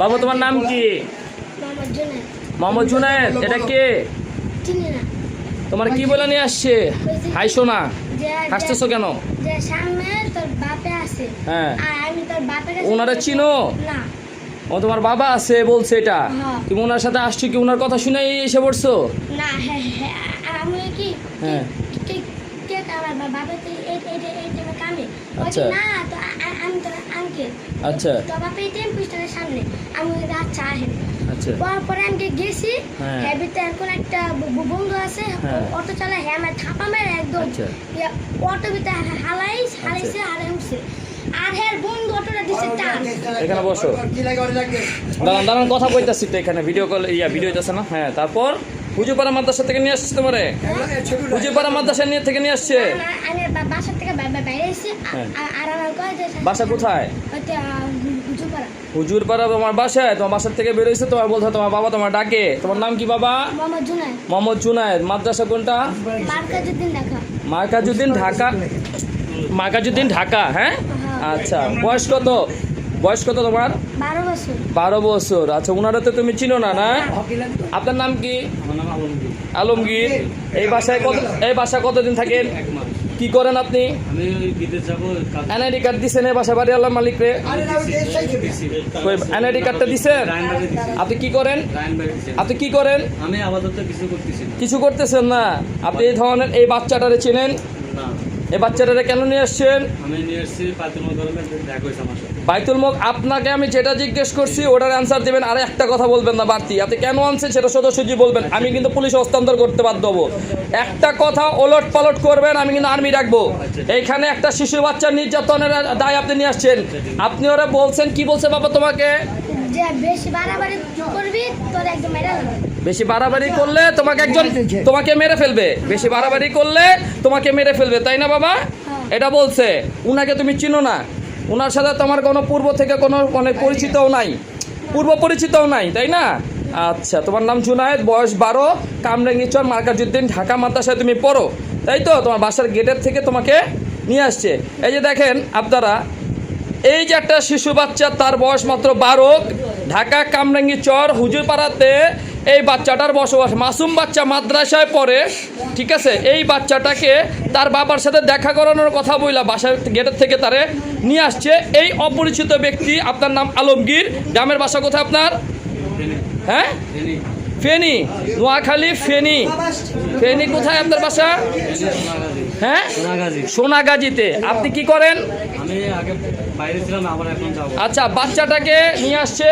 বাবা তোমার নাম কি? মোহাম্মদ জুনায়েদ। এটা কে? তোমার কি বলে নিয়ে আসছে? হাসছো না, হাসতেছো কেন? হ্যাঁ, ওনারা চিনো? ও তোমার বাবা আছে বলছে এটা, তুমি ওনার সাথে আসছো কি ওনার কথা শুনে এসে পড়ছো? হ্যাঁ, আচ্ছা আচ্ছা আচ্ছা, পরে আমি গেছি এখন একটা বন্ধু আছে অটো চালায়, হ্যাঁ আমার থাপা মেরে একদম অটো ভিতরে হালাইছে আর উঠছে। আর হ্যাঁ বন্ধু অটোটা দিছে টান। এখানে বসো, দাঁড়ান দাঁড়ান, কথা কইতাছি তো এখানে, ভিডিও কল ভিডিও হইতাছে না? হ্যাঁ, তারপর হুজুরপাড়া মাদ্রাসা থেকে নিয়ে আসছে তোমারে? হুজুরপাড়া মাদ্রাসা থেকে নিয়ে আসছে? আমি বাসা থেকে বাইরে এসেছি। আর আমার বাসা কোথায়? হুজুরপাড়া। হুজুরপাড়া তোমার বাসায়? তোমার বাসার থেকে বেরোইছে, তোমার বলছো তোমার বাবা তোমার ডাকে। তোমার নাম কি বাবা? মোহাম্মদ জুনায়েদ। মোহাম্মদ জুনায়েদ। মাদ্রাসা কোনটা? মার্কাজউদ্দিন ঢাকা। মার্কাজউদ্দিন ঢাকা। মার্কাজউদ্দিন ঢাকা। হ্যাঁ, আচ্ছা। বয়স কত? বয়স কত তোমার? 12 বছর। 12 বছর। আচ্ছা, ওনারা তো তুমি চিনো না? না, আপনার নাম কি? আলমগীর। এই বাসায় কতদিন থাকেন? কি করেন আপনি? এনআইডি কার্ড দিচ্ছেন এই বাসা বাড়ি আল্লাহ মালিক রে? এনআইডি কার্ডটা দিচ্ছেন? আপনি কি করেন? আপনি কি করেন? আমি আপাতত কিছু করতেছেন না? আপনি এই ধরনের এই বাচ্চাটারে চেনেন? এই বাচ্চাটারে কেন নিয়ে আসছেন? আমি নিয়ে আসছি বাইতুল মুখ। আপনাকে আমি যেটা জিজ্ঞেস করছি ওটার অ্যান্সার দিবেন, আর একটা কথা বলবেন না বাড়তি। আপনি কেন আনছেন সেটা সোজাসুজি বলবেন, আমি কিন্তু পুলিশে হস্তান্তর করতে বাধ্য হবো। একটা কথা ওলট পালট করবেন, আমি কিন্তু আর্মি রাখবো। এইখানে একটা শিশু বাচ্চার নির্যাতনের দায় আপনি নিয়ে আসছেন। আপনি ওরা বলছেন, কি বলছে বাবা তোমাকে? যে বেশি বাড়াবাড়ি করবি তোর একদম মেরে দেব। বেশি বাড়াবাড়ি করলে তোমাকে মেরে ফেলবে। বেশি বাড়াবাড়ি করলে তোমাকে মেরে ফেলবে, তাই না বাবা? এটা বলছে। উনাকে তুমি চিনো না? ওনার সাথে তোমার কোনো পূর্ব থেকে কোনো পরিচিতও নাই, পূর্ব পরিচিতও নাই, তাই না? আচ্ছা, তোমার নাম জুনায়েদ, বয়স 12, কামরাঙ্গীরচর, মার্কাজউদ্দিন ঢাকা মাদ্রাসায় তুমি পড়ো, তাই তো? তোমার বাসার গেটের থেকে তোমাকে নিয়ে আসছে। এই যে দেখেন আপনারা, এই যে একটা শিশু বাচ্চা, তার বয়স মাত্র 12, ঢাকা কামরাঙ্গীরচর হুজুরপাড়াতে এই বাচ্চাটার বসবাস। মাসুম বাচ্চা, মাদ্রাসায় পড়ে, ঠিক আছে? এই বাচ্চাটাকে তার বাবার সাথে দেখা করানোর কথা বইলা বাসার গেটের থেকে তারে নিয়ে আসছে এই অপরিচিত ব্যক্তি। আপনার নাম আলমগীর। গ্রামের বাসা কোথায় আপনার? হ্যাঁ, ফেনী, নোয়াখালী। ফেনী কোথায় আপনার বাসা? হ্যাঁ, সোনাগাজীতে। আপনি কি করেন? আমি আগে বাইরে ছিলাম, আবার এখন যাবো। আচ্ছা, বাচ্চাটাকে নিয়ে আসছে